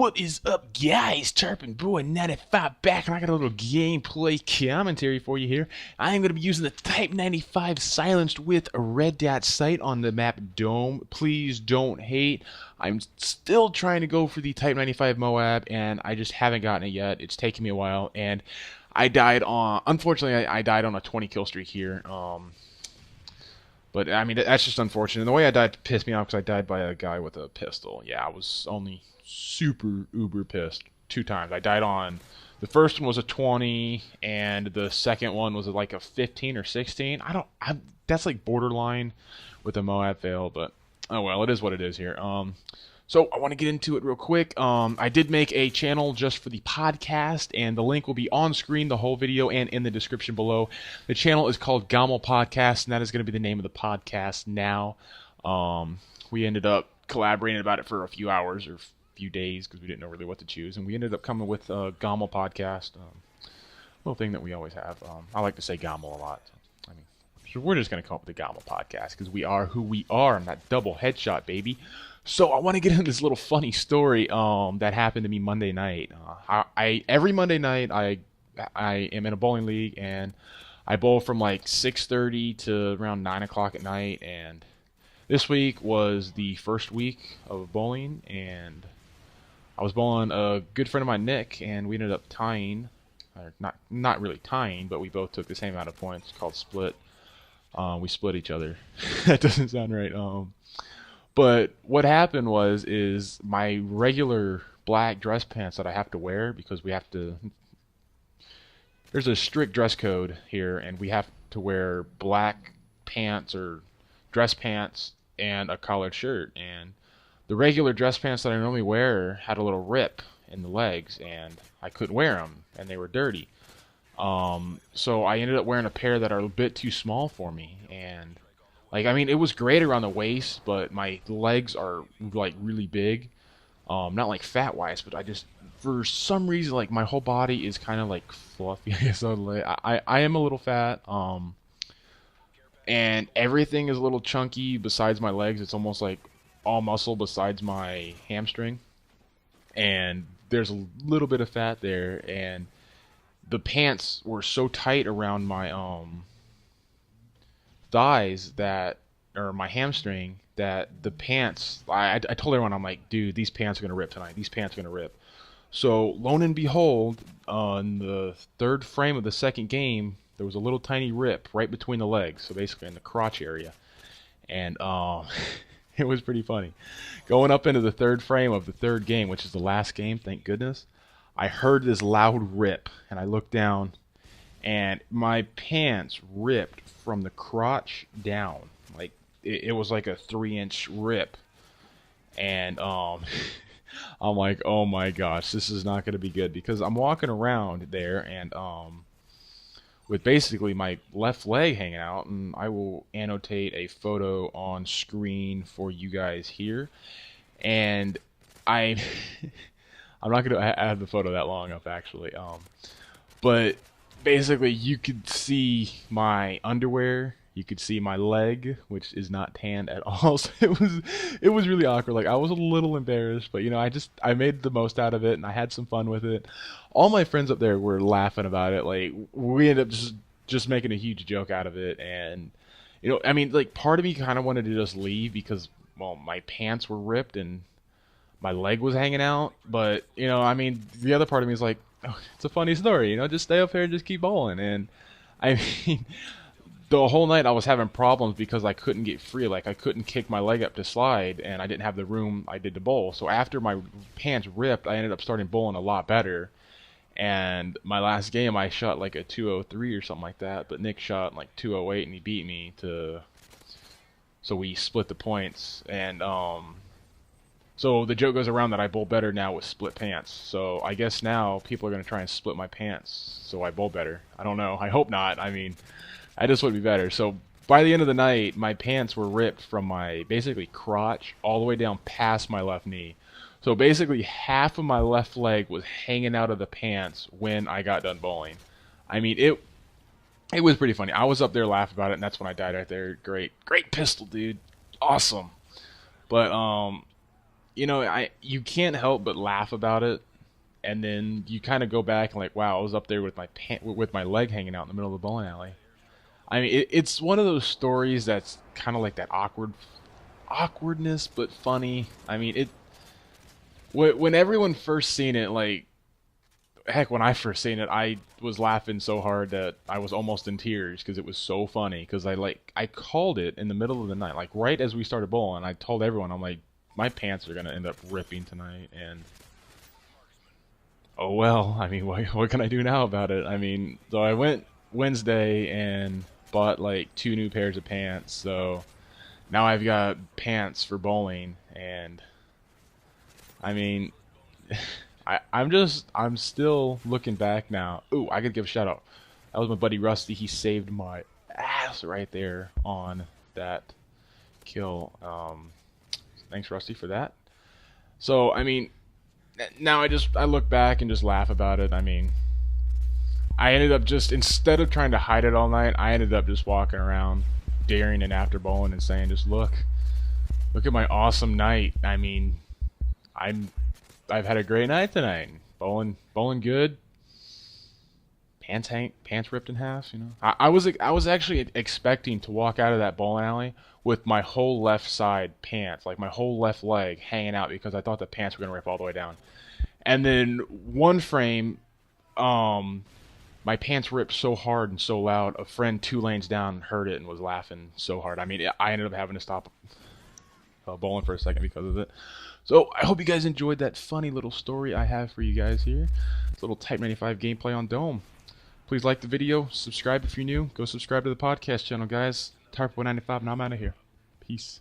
What is up, guys? Tarpin Boy 95 back, and I got a little gameplay commentary for you here. I am going to be using the Type 95 silenced with a red dot sight on the map Dome. Please don't hate. I'm still trying to go for the Type 95 Moab, and I just haven't gotten it yet. It's taken me a while, and I died on. Unfortunately, I died on a 20 kill streak here. But I mean, that's just unfortunate. And the way I died pissed me off because I died by a guy with a pistol. Yeah, I was only super uber pissed 2 times. I died on the first one was a 20, and the second one was like a 15 or 16. That's like borderline with a Moab fail, but oh well, it is what it is here. So I want to get into it real quick. I did make a channel just for the podcast, and the link will be on screen, the whole video, and in the description below. The channel is called Gommel Podcast, and that is going to be the name of the podcast now. We ended up collaborating about it for a few hours or a few days because we didn't know really what to choose, and we ended up coming with Gommel Podcast, little thing that we always have. I like to say Gommel a lot. I mean, so we're just going to call it the Gommel Podcast because we are who we are. I'm that double headshot, baby. So I want to get into this little funny story that happened to me Monday night. Every Monday night I am in a bowling league, and I bowl from like 6:30 to around 9 o'clock at night. And this week was the first week of bowling, and I was bowling a good friend of mine, Nick, and we ended up tying. Or not really tying, but we both took the same amount of points. It's called split. We split each other. That doesn't sound right. But what happened is my regular black dress pants that I have to wear because we have to. There's a strict dress code here, and we have to wear black pants or dress pants and a collared shirt. And the regular dress pants that I normally wear had a little rip in the legs, and I couldn't wear them, and they were dirty. So I ended up wearing a pair that are a bit too small for me, and. Like, I mean, it was great around the waist, but my legs are, like, really big. Not, like, fat-wise, but I just, for some reason, like, my whole body is kind of, like, fluffy. So, I am a little fat, and everything is a little chunky besides my legs. It's almost, like, all muscle besides my hamstring. And there's a little bit of fat there, and the pants were so tight around my, thighs that, or my hamstring, that the pants, I told everyone, I'm like, dude, these pants are going to rip tonight. These pants are going to rip. So, lo and behold, on the third frame of the second game, there was a little tiny rip right between the legs, so basically in the crotch area. And it was pretty funny. Going up into the third frame of the third game, which is the last game, thank goodness, I heard this loud rip, and I looked down, and my pants ripped from the crotch down. Like it was like a 3-inch rip, and I'm like, oh my gosh, this is not going to be good, because I'm walking around there and with basically my left leg hanging out, and I will annotate a photo on screen for you guys here, and I'm not going to add the photo that long up actually, but basically, you could see my underwear, you could see my leg, which is not tanned at all. So it was really awkward. Like, I was a little embarrassed, but you know, I made the most out of it, and I had some fun with it. All my friends up there were laughing about it. Like, we ended up just making a huge joke out of it, and you know, I mean, like, part of me kind of wanted to just leave because, well, my pants were ripped and my leg was hanging out. But you know, I mean, the other part of me is like, oh, it's a funny story, you know, just stay up here and just keep bowling. And I mean, the whole night I was having problems because I couldn't get free. Like, I couldn't kick my leg up to slide, and I didn't have the room I did to bowl. So after my pants ripped, I ended up starting bowling a lot better. And my last game, I shot like a 203 or something like that, but Nick shot like 208, and he beat me so we split the points. And so the joke goes around that I bowl better now with split pants. So I guess now people are going to try and split my pants so I bowl better. I don't know. I hope not. I mean, I just would be better. So by the end of the night, my pants were ripped from my basically crotch all the way down past my left knee. So basically half of my left leg was hanging out of the pants when I got done bowling. I mean, it was pretty funny. I was up there laughing about it, and that's when I died right there. Great pistol, dude. Awesome. But you can't help but laugh about it, and then you kind of go back and like, wow, I was up there with with my leg hanging out in the middle of the bowling alley. I mean, it's one of those stories that's kind of like that awkwardness, but funny. I mean, when everyone first seen it, like, heck, when I first seen it, I was laughing so hard that I was almost in tears because it was so funny. Because I called it in the middle of the night, like right as we started bowling. I told everyone, I'm like, my pants are gonna end up ripping tonight, and oh well. I mean, what can I do now about it? I mean, so I went Wednesday and bought like 2 new pairs of pants. So now I've got pants for bowling, and I mean, I'm still looking back now. Ooh, I could give a shout out. That was my buddy Rusty. He saved my ass right there on that kill. Thanks Rusty for that. So I mean, now I look back and just laugh about it. I mean, I ended up just, instead of trying to hide it all night, I ended up just walking around daring and after bowling and saying, just look at my awesome night. I mean, I'm I've had a great night tonight. Bowling good. Pants ripped in half. I was actually expecting to walk out of that bowling alley with my whole left side pants, like my whole left leg hanging out because I thought the pants were gonna rip all the way down. And then one frame, my pants ripped so hard and so loud. A friend 2 lanes down heard it and was laughing so hard. I mean, I ended up having to stop bowling for a second because of it. So I hope you guys enjoyed that funny little story I have for you guys here. It's a little Type 95 gameplay on Dome. Please like the video, subscribe if you're new. Go subscribe to the podcast channel, guys. Tarp195, and I'm out of here. Peace.